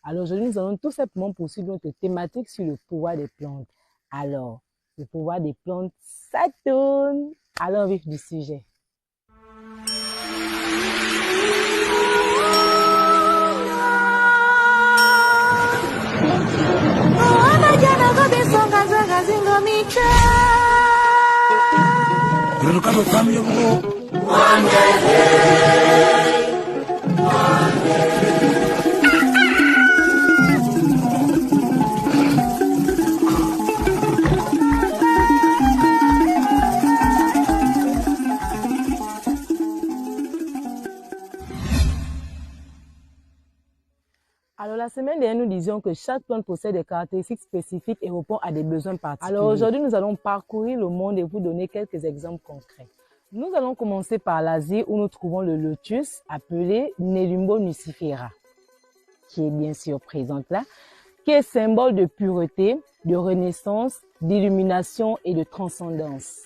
Alors aujourd'hui, nous allons tout simplement poursuivre notre thématique sur le pouvoir des plantes. Alors, le pouvoir des plantes, ça tourne. Allons vif du sujet. Alors, la semaine dernière, nous disions que chaque plante possède des caractéristiques spécifiques et répond à des besoins particuliers. Alors, aujourd'hui, nous allons parcourir le monde et vous donner quelques exemples concrets. Nous allons commencer par l'Asie où nous trouvons le lotus appelé Nelumbo nucifera, qui est bien sûr présente là, qui est symbole de pureté, de renaissance, d'illumination et de transcendance.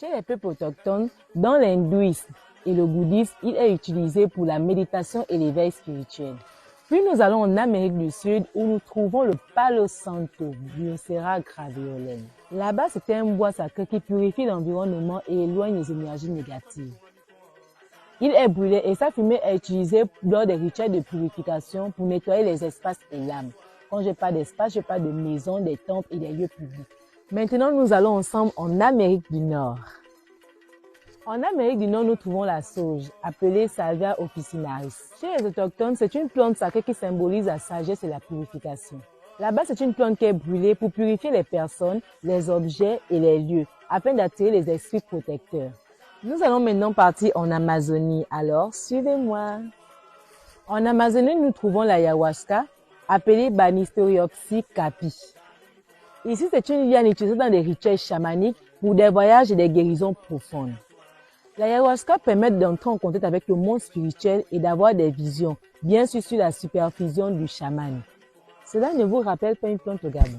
Chez les peuples autochtones, dans l'hindouisme et le bouddhisme, il est utilisé pour la méditation et l'éveil spirituel. Puis nous allons en Amérique du Sud où nous trouvons le Palo Santo, Biosphera graveolens. Là-bas, c'est un bois sacré qui purifie l'environnement et éloigne les énergies négatives. Il est brûlé et sa fumée est utilisée lors des rituels de purification pour nettoyer les espaces et l'âme. Quand je parle d'espace, je parle de maisons, des temples et des lieux publics. Maintenant, nous allons ensemble en Amérique du Nord. En Amérique du Nord, nous trouvons la sauge, appelée Salvia officinaris. Chez les autochtones, c'est une plante sacrée qui symbolise la sagesse et la purification. Là-bas, c'est une plante qui est brûlée pour purifier les personnes, les objets et les lieux, afin d'attirer les esprits protecteurs. Nous allons maintenant partir en Amazonie, alors suivez-moi. En Amazonie, nous trouvons l'ayahuasca, appelée Banisteriopsis capi. Ici, c'est une liane utilisée dans des rituels chamaniques pour des voyages et des guérisons profondes. L'ayahuasca permet d'entrer en contact avec le monde spirituel et d'avoir des visions, bien sûr sur la supervision du chaman. Cela ne vous rappelle pas une plante au Gabon?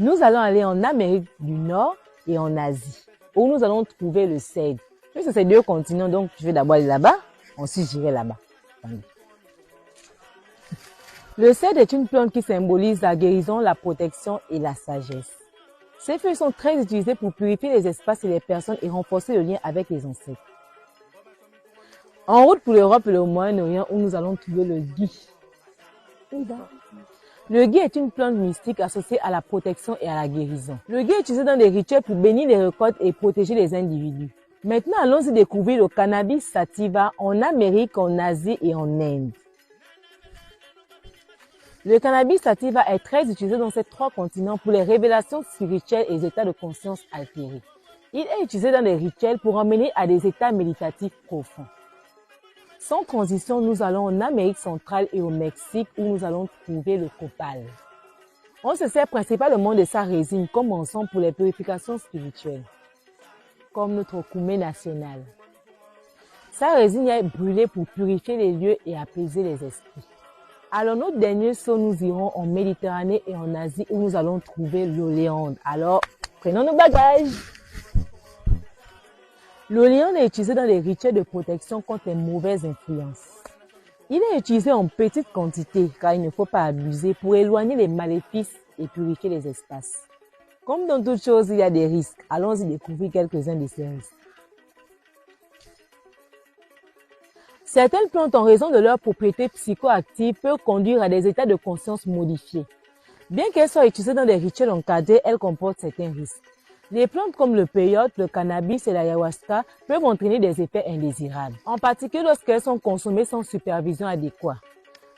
Nous allons aller en Amérique du Nord et en Asie, où nous allons trouver le cèdre. Puisque c'est deux continents, donc je vais d'abord aller là-bas, ensuite j'irai là-bas. Le cèdre est une plante qui symbolise la guérison, la protection et la sagesse. Ces feuilles sont très utilisées pour purifier les espaces et les personnes et renforcer le lien avec les ancêtres. En route pour l'Europe et le Moyen-Orient où nous allons trouver le gui. Le gui est une plante mystique associée à la protection et à la guérison. Le gui est utilisé dans des rituels pour bénir les récoltes et protéger les individus. Maintenant, allons-y découvrir le cannabis sativa en Amérique, en Asie et en Inde. Le cannabis sativa est très utilisé dans ces trois continents pour les révélations spirituelles et les états de conscience altérés. Il est utilisé dans des rituels pour emmener à des états méditatifs profonds. Sans transition, nous allons en Amérique centrale et au Mexique où nous allons trouver le copal. On se sert principalement de sa résine comme encens pour les purifications spirituelles, comme notre koumé national. Sa résine est brûlée pour purifier les lieux et apaiser les esprits. Alors, notre dernier saut, nous irons en Méditerranée et en Asie où nous allons trouver l'oléande. Alors, prenons nos bagages. L'oléande est utilisé dans les rituels de protection contre les mauvaises influences. Il est utilisé en petite quantité car il ne faut pas abuser pour éloigner les maléfices et purifier les espaces. Comme dans toute chose, il y a des risques. Allons-y découvrir quelques-uns de ces risques. Certaines plantes, en raison de leurs propriétés psychoactives, peuvent conduire à des états de conscience modifiés. Bien qu'elles soient utilisées dans des rituels encadrés, elles comportent certains risques. Les plantes comme le peyote, le cannabis et l'ayahuasca peuvent entraîner des effets indésirables, en particulier lorsqu'elles sont consommées sans supervision adéquate.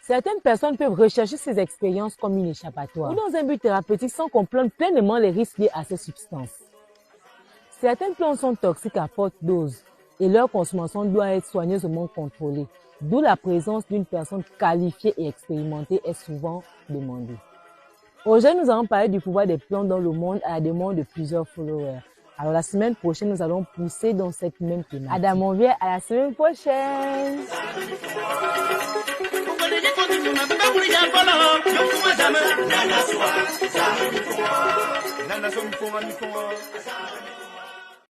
Certaines personnes peuvent rechercher ces expériences comme une échappatoire ou dans un but thérapeutique sans comprendre pleinement les risques liés à ces substances. Certaines plantes sont toxiques à forte dose et leur consommation doit être soigneusement contrôlée, d'où la présence d'une personne qualifiée et expérimentée est souvent demandée. Aujourd'hui, nous allons parler du pouvoir des plantes dans le monde à la demande de plusieurs followers. Alors la semaine prochaine, nous allons pousser dans cette même thématique. Adam, on vient à la semaine prochaine. Nana